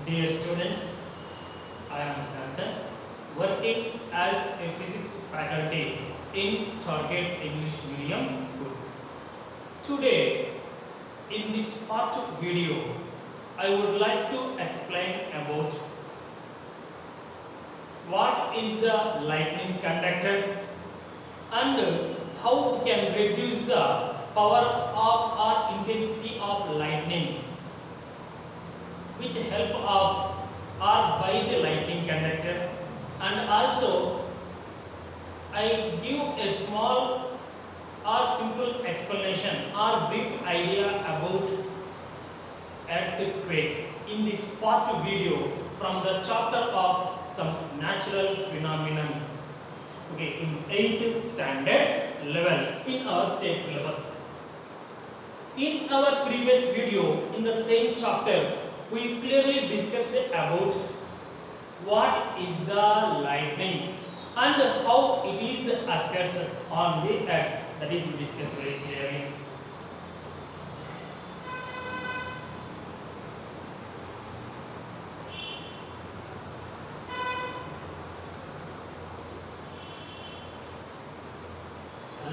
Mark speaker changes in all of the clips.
Speaker 1: Dear students, I am Santhan, working as a physics faculty in Target English Medium School. Today, in this part video, I would like to explain about what is the lightning conductor and how we can reduce the power of or intensity of lightning with the help of or by the lightning conductor, and also I give a small or simple explanation or brief idea about earthquake in this part video from the chapter of some natural phenomenon, okay, in 8th standard level in our state syllabus. In our previous video in the same chapter, we clearly discussed about what is the lightning and how it is occurs on the earth. That is, we discussed very clearly.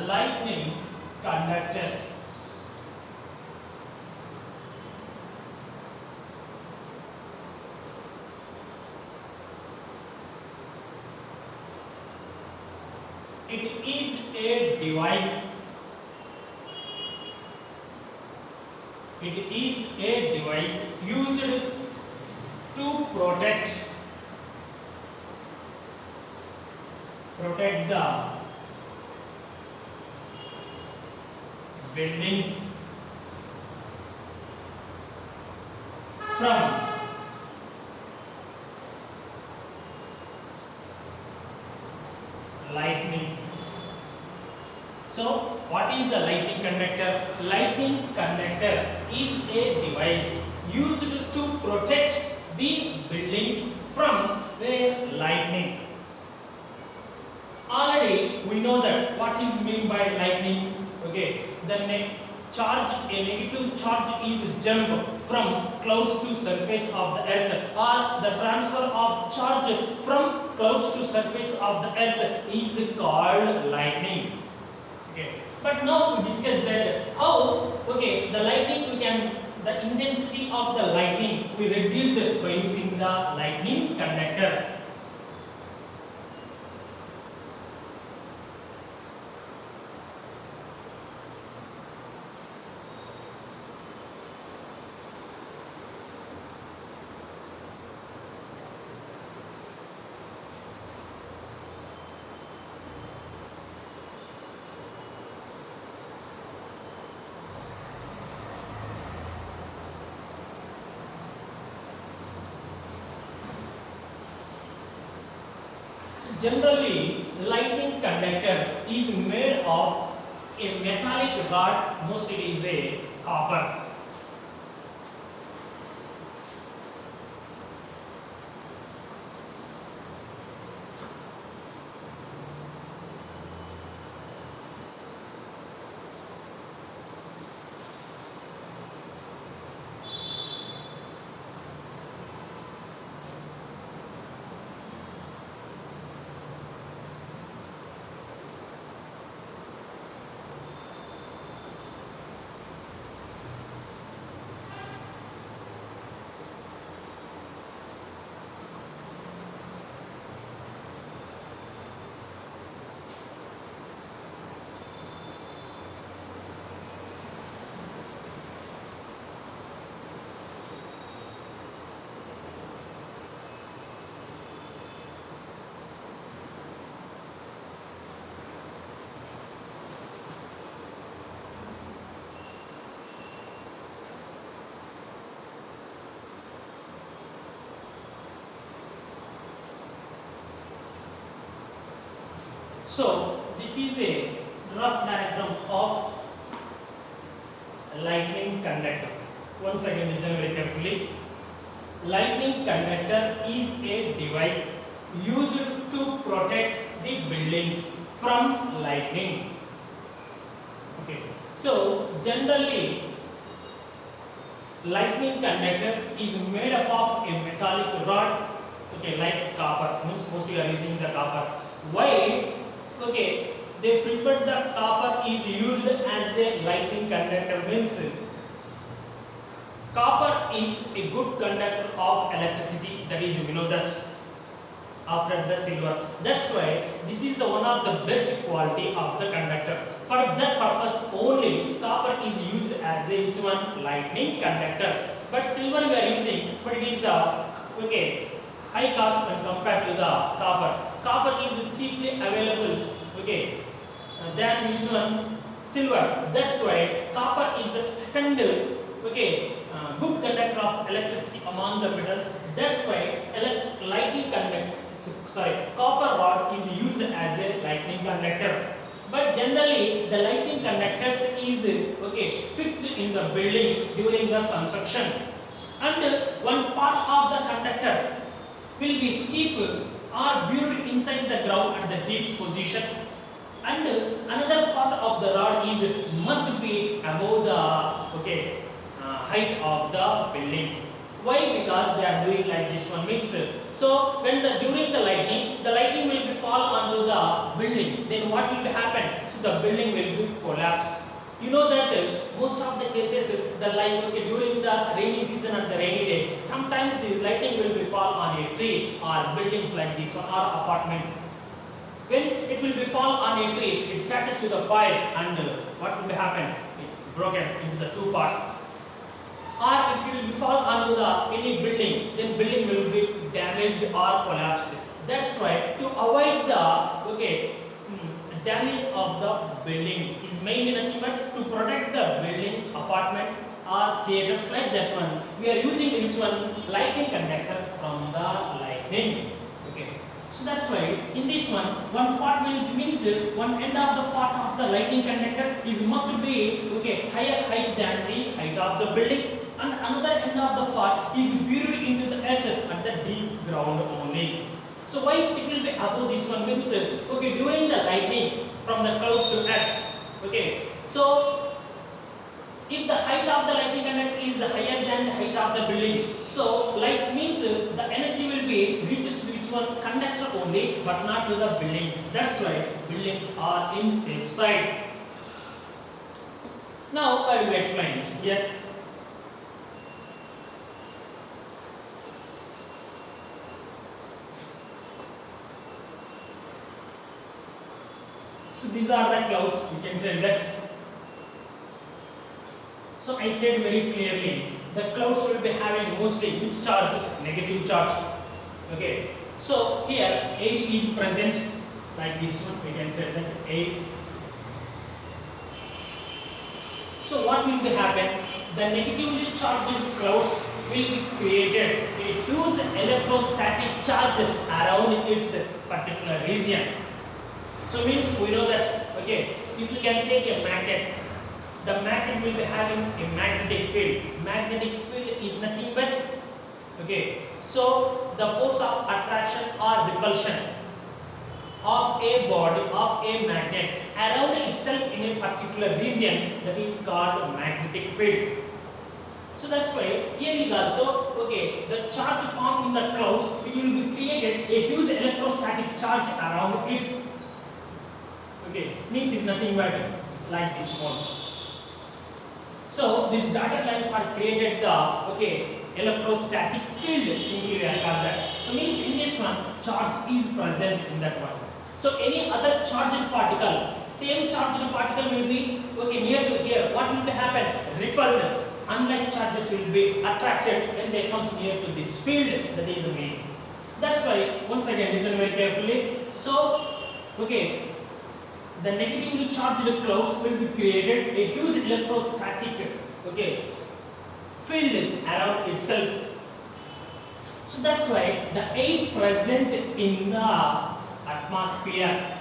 Speaker 1: Lightning conductors. It is a device. It is a device used to protect the buildings from lightning. So, what is the lightning conductor? Lightning conductor is a device used to protect the buildings from the lightning. Already we know that what is meant by lightning. Okay, the a negative charge is jump from clouds to surface of the earth, or the transfer of charge from clouds to surface of the earth is called lightning. Okay, but now we discuss that how, okay, the lightning the intensity of the lightning we reduce it by using the lightning conductor. Generally, lightning conductor is made of a metallic rod, mostly it is a copper. So, this is a rough diagram of lightning conductor. Once again, listen very carefully. Lightning conductor is a device used to protect the buildings from lightning. Okay. So, generally, lightning conductor is made up of a metallic rod, okay, like copper. Means mostly you are using the copper. Why? Okay, they prefer the copper is used as a lightning conductor. Means copper is a good conductor of electricity. That is, you know that after the silver. That's why this is the one of the best quality of the conductor. For that purpose only copper is used as a which one? Lightning conductor. But silver we are using, but it is the okay high cost when compared to the copper. Copper is cheaply available, okay, than which one? Silver. That's why copper is the second okay good conductor of electricity among the metals. That's why lightning conductor, copper rod is used as a lightning conductor. But generally the lightning conductors is okay fixed in the building during the construction, and one part of the conductor will be keep or buried inside the ground at the deep position, and another part of the rod is must be above the okay height of the building. Why? Because they are doing like this one. Means so when during the lightning will be fall onto the building, then what will happen? So the building will be collapse. You know that most of the cases the light okay during the rainy season and the rainy day, sometimes the lightning will be fall on a tree or buildings like this one or apartments. When it will be fall on a tree, it catches to the fire, and what will happen? It broken into the two parts. Or if it will fall onto the any building, then building will be damaged or collapsed. That's why to avoid the okay damage of the buildings is mainly nothing but to protect the buildings, apartment or theaters like that one. We are using which one? Lightning conductor from the lightning. Okay. So that's why in this one part will means one end of the part of the lightning conductor is must be okay higher height than the height of the building, and another end of the part is buried into the earth at the deep ground only. So why it will be above this one? Means okay during the lightning from the clouds to earth. Okay, so if the height of the lightning conductor is higher than the height of the building, so light means the energy will be reaches to which one? Conductor only, but not to the buildings. That's why buildings are in safe side. Now I will explain here. So these are the clouds, you can say that. So I said very clearly, the clouds will be having mostly which charge? Negative charge. Okay. So here air is present like this one, we can say that air. So what will be happen? The negatively charged clouds will be created a huge electrostatic charge around its particular region. So means we know that okay, if you can take a magnet, the magnet will be having a magnetic field. Magnetic field is nothing but okay, so the force of attraction or repulsion of a body of a magnet around itself in a particular region, that is called magnetic field. So that's why here is also okay the charge formed in the clouds, it will be created a huge electrostatic charge around its okay, means is nothing but like this one. So these dotted lines are created the okay electrostatic field, simply we are called that. So means in this one charge is present in that one. So any other charged particle, same charged particle will be okay near to here. What will be happen? Repelled. Unlike charges will be attracted when they comes near to this field. That is the main. That's why once again listen very carefully. So okay, the negatively charged clouds will be created a huge electrostatic okay field around itself. So that's why the air present in the atmosphere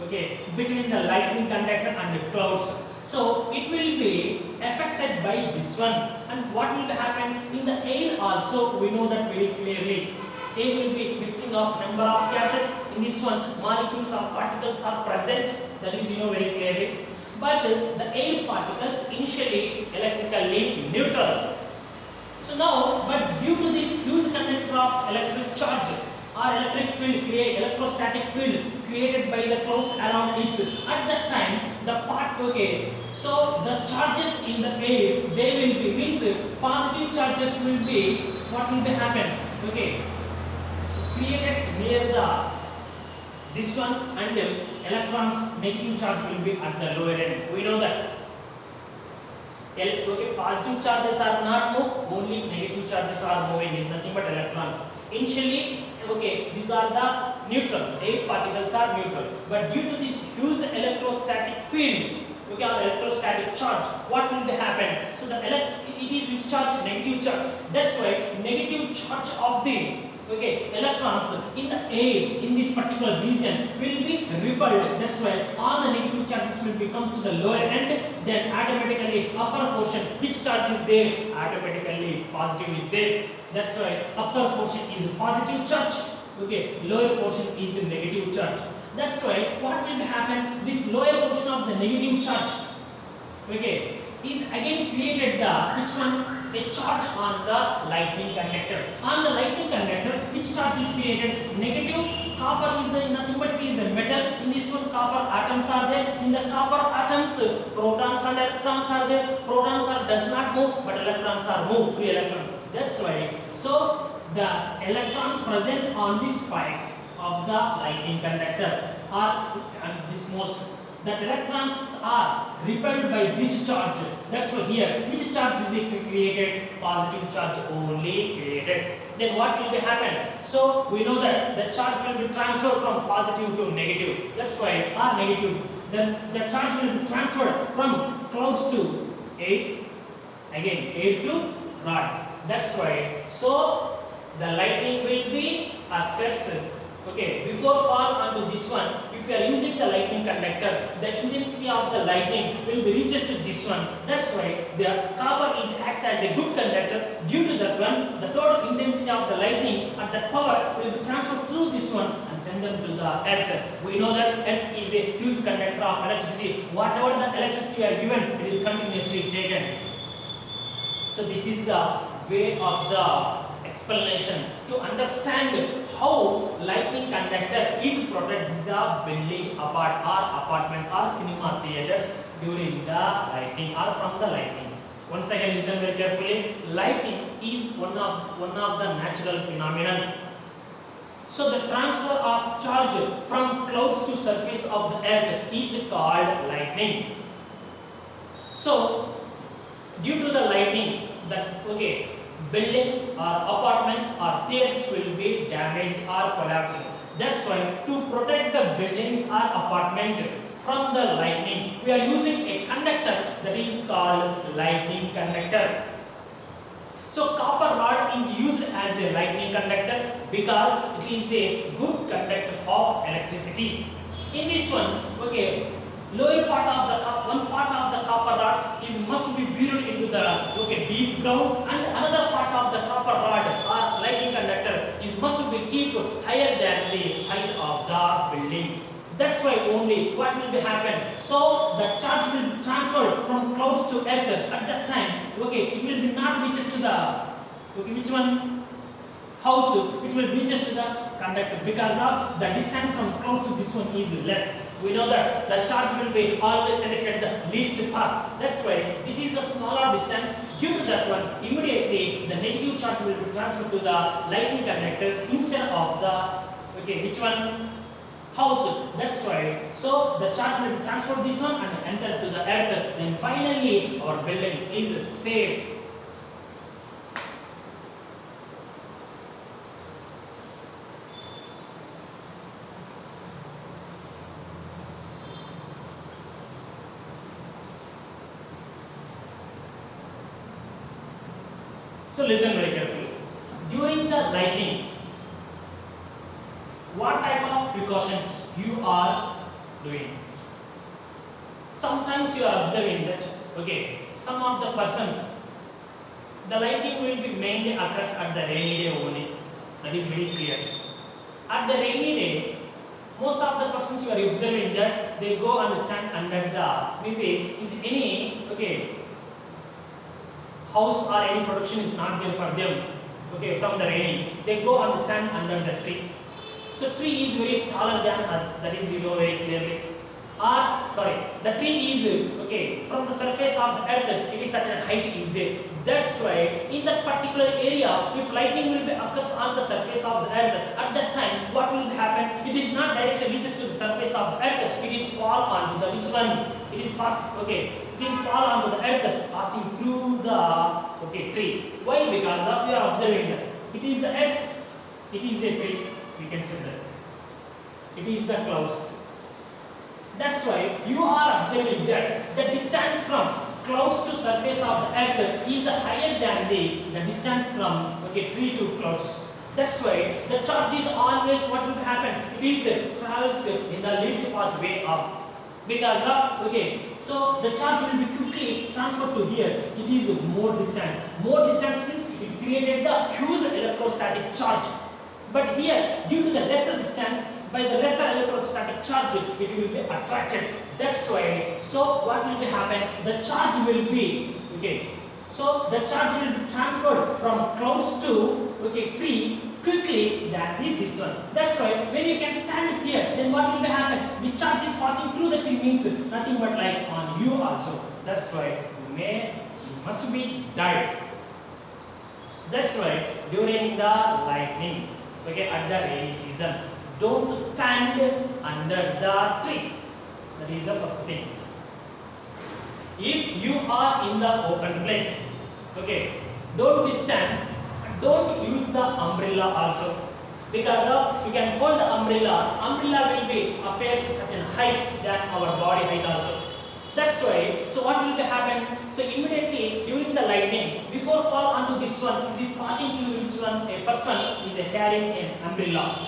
Speaker 1: okay between the lightning conductor and the clouds, so it will be affected by this one. And what will happen in the air also, we know that very clearly. Air will be mixing of number of gases. In this one molecules or particles are present, that is you know very clearly. But the air particles initially electrically neutral. So now, but due to this huge conductor of electric charge or electric field create electrostatic field created by the clouds around it, at that time the part, okay, so the charges in the air, they will be, means positive charges will be, what will be happen, okay, created near the this one, and electrons negative charge will be at the lower end. We know that. Okay, positive charges are not move, only negative charges are moving, is nothing but electrons. Initially, okay, these are the neutral, air particles are neutral, but due to this huge electrostatic field, okay, or electrostatic charge, what will be happen? So the it is which charge? Negative charge. That's why negative charge of the, okay, electrons in the air in this particular region will be repelled. That's why all the negative charges will become to the lower end. Then automatically upper portion, which charge is there? Automatically positive is there. That's why upper portion is positive charge. Okay, lower portion is the negative charge. That's why what will happen? This lower portion of the negative charge, okay, is again created the which one? A charge on the lightning conductor. On the lightning conductor, which charge is created? Negative. Copper is nothing but is a metal. In this one, copper atoms are there. In the copper atoms, protons and electrons are there. Protons are does not move, but electrons are move. Free electrons. That's why. So the electrons present on these spikes of the lightning conductor are this most. That electrons are repelled by this charge. That's why here, which charge is created? Positive charge only created. Then what will be happen? So we know that the charge will be transferred from positive to negative. That's why or negative. Then the charge will be transferred from clouds to air. Again, air to rod. That's why. So the lightning will be occurs. Okay, before fall onto this one, if we are using the lightning conductor, the intensity of the lightning will be reaches to this one. That's why the copper is acts as a good conductor. Due to that one, the total intensity of the lightning and the power will be transferred through this one and send them to the earth. We know that earth is a huge conductor of electricity. Whatever the electricity you are given, it is continuously taken. So this is the way of the explanation to understand how lightning conductor is protects the building apart or apartment or cinema theaters during the lightning or from the lightning. Once again, listen very carefully. Lightning is one of the natural phenomenon. So the transfer of charge from clouds to surface of the earth is called lightning. So due to the lightning, that okay, buildings or apartments or theaters will be damaged or collapsed. That's why to protect the buildings or apartment from the lightning, we are using a conductor that is called lightning conductor. So copper rod is used as a lightning conductor because it is a good conductor of electricity. In this one, okay, lower part of the one part of the copper rod is must be buried into the deep ground, and another part of the copper rod or lightning conductor is must be keep higher than the height of the building. That's why only what will be happen. So the charge will be transferred from clouds to earth at that time. Okay, it will be not reaches to the which one house. It will reaches to the conductor because of the distance from clouds to this one is less. We know that the charge will be always selected the least path. That's why this is the smaller distance. Due to that one, immediately the negative charge will be transferred to the lightning conductor instead of the which one house. That's why. So the charge will be transferred this one and enter to the earth. Then finally our building is safe. So listen very carefully. During the lightning, what type of precautions you are doing? Sometimes you are observing that some of the persons, the lightning will be mainly occurs at the rainy day only. That is very clear. At the rainy day, most of the persons you are observing that they go and stand under the maybe is any house or any production is not there for them, okay, from the raining, they go and stand under the tree. So tree is very taller than us, that is you know very clearly. Or sorry, the tree is okay from the surface of the earth, it is at a height is there. That's why in that particular area, if lightning will be occurs on the surface of the earth, at that time what will happen? It is not directly reaches to the surface of the earth, it is fall onto the which one? It is pass okay. It is fall onto the earth, passing through the okay tree. Why? Because we are observing that it is the earth, it is a tree. We can say that it is the clouds. That's why you are observing that the distance from clouds to surface of the earth is higher than the distance from okay tree to clouds. That's why the charge is always what will happen? It is travels in the least pathway up. Because okay, so the charge will be quickly transferred to here. It is more distance. More distance means it created the huge electrostatic charge. But here, due to the lesser distance, by the lesser electrostatic charge, it will be attracted. That's why. So what will happen? The charge will be okay. So the charge will be transferred from clouds to okay tree quickly than this one. That's why when you can stand here, then what will happen? The charge is passing through the tree means nothing but like on you also. That's why you must be died. That's why during the lightning, okay, at the rainy season, don't stand under the tree. That is the first thing. If you are in the open place, okay, don't stand. Don't use the umbrella also, because of you can hold the umbrella. Umbrella will be appears certain height than our body height also. That's why. So what will happen? So immediately during the lightning, before fall onto this one, it is passing to which one? A person is carrying an umbrella.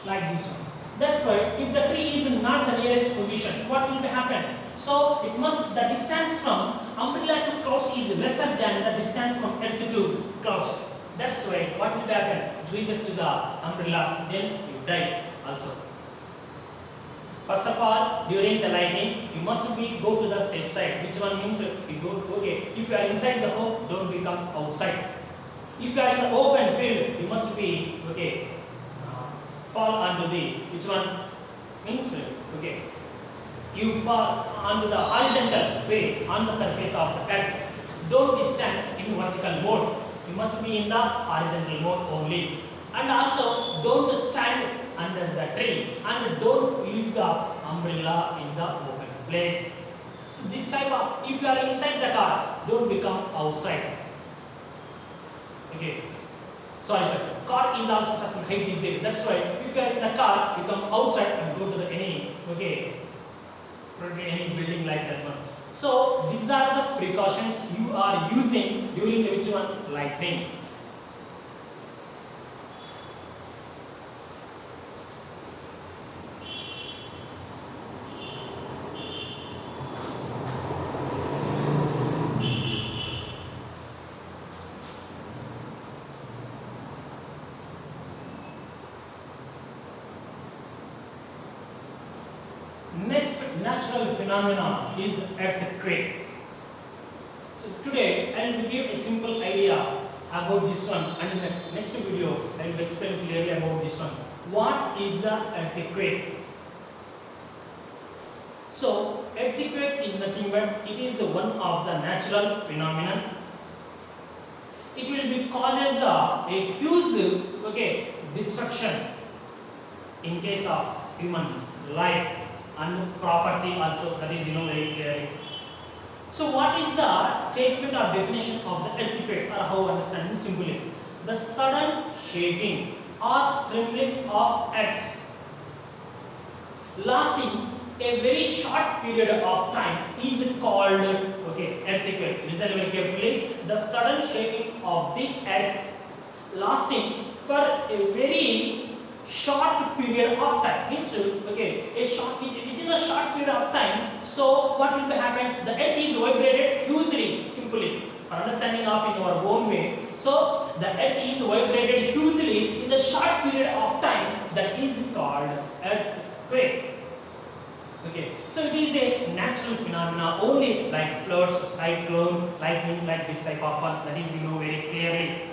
Speaker 1: Like this one. That's why if the tree is not the nearest position, what will happen? So it must the distance from umbrella to clouds is lesser than the distance from earth to clouds. That's why what will happen? It reaches to the umbrella, then you die also. First of all, during the lightning, you must go to the safe side. Which one means you go okay. If you are inside the home, don't become outside. If you are in the open field, you must be okay. Fall onto the which one means okay. You fall onto the horizontal way on the surface of the earth. Don't stand in vertical mode. You must be in the horizontal mode only. And also don't stand under the tree and don't use the umbrella in the open place. So this type of, if you are inside the car, don't become outside. Okay. Sorry sir. Car is also certain height is there. That's why if you are in the car, you come outside and go to the any any building like that one. So these are the precautions you are using during the which one? Lightning. Next natural phenomena is earthquake. So today I will give a simple idea about this one, and in the next video I will explain clearly about this one. What is the earthquake? So earthquake is nothing but it is the one of the natural phenomenon. It will be causes a huge destruction in case of human life and property also, that is very clearly. So what is the statement or definition of the earthquake, or how understand it simply? The sudden shaking or trembling of earth lasting a very short period of time is called earthquake. Listen very carefully. The sudden shaking of the earth lasting for a very short period of time means within a short period of time. So what will happen? The earth is vibrated hugely, simply for understanding of in our own way. So the earth is vibrated hugely in the short period of time that is called earthquake. Okay, so it is a natural phenomena only like floods, cyclone, lightning, like this type of one, that is you know very clearly.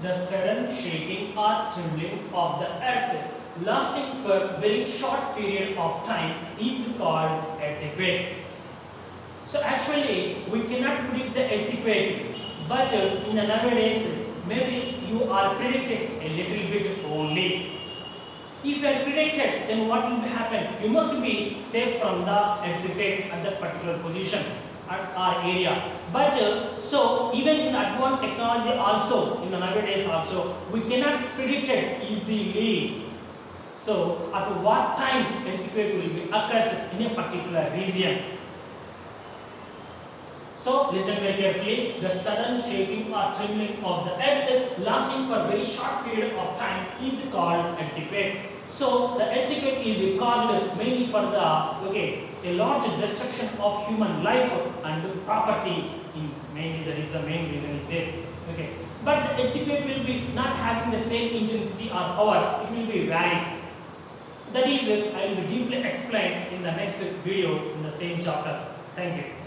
Speaker 1: The sudden shaking or trembling of the earth lasting for very short period of time is called earthquake. So actually we cannot predict the earthquake, but in the nowadays maybe you are predicted a little bit only. If you are predicted, then what will happen? You must be safe from the earthquake at that particular position at our area. But so even in advanced technology also, in the nowadays also, we cannot predict it easily. So at what time earthquake will be occurs in a particular region. So listen very carefully. The sudden shaking or trembling of the earth lasting for a very short period of time is called earthquake. So the earthquake is caused mainly for the a large destruction of human life and property. Mainly that is the main reason is there. Okay, but the earthquake will be not having the same intensity or power. It will be varies. That is, I will be deeply explained in the next video in the same chapter. Thank you.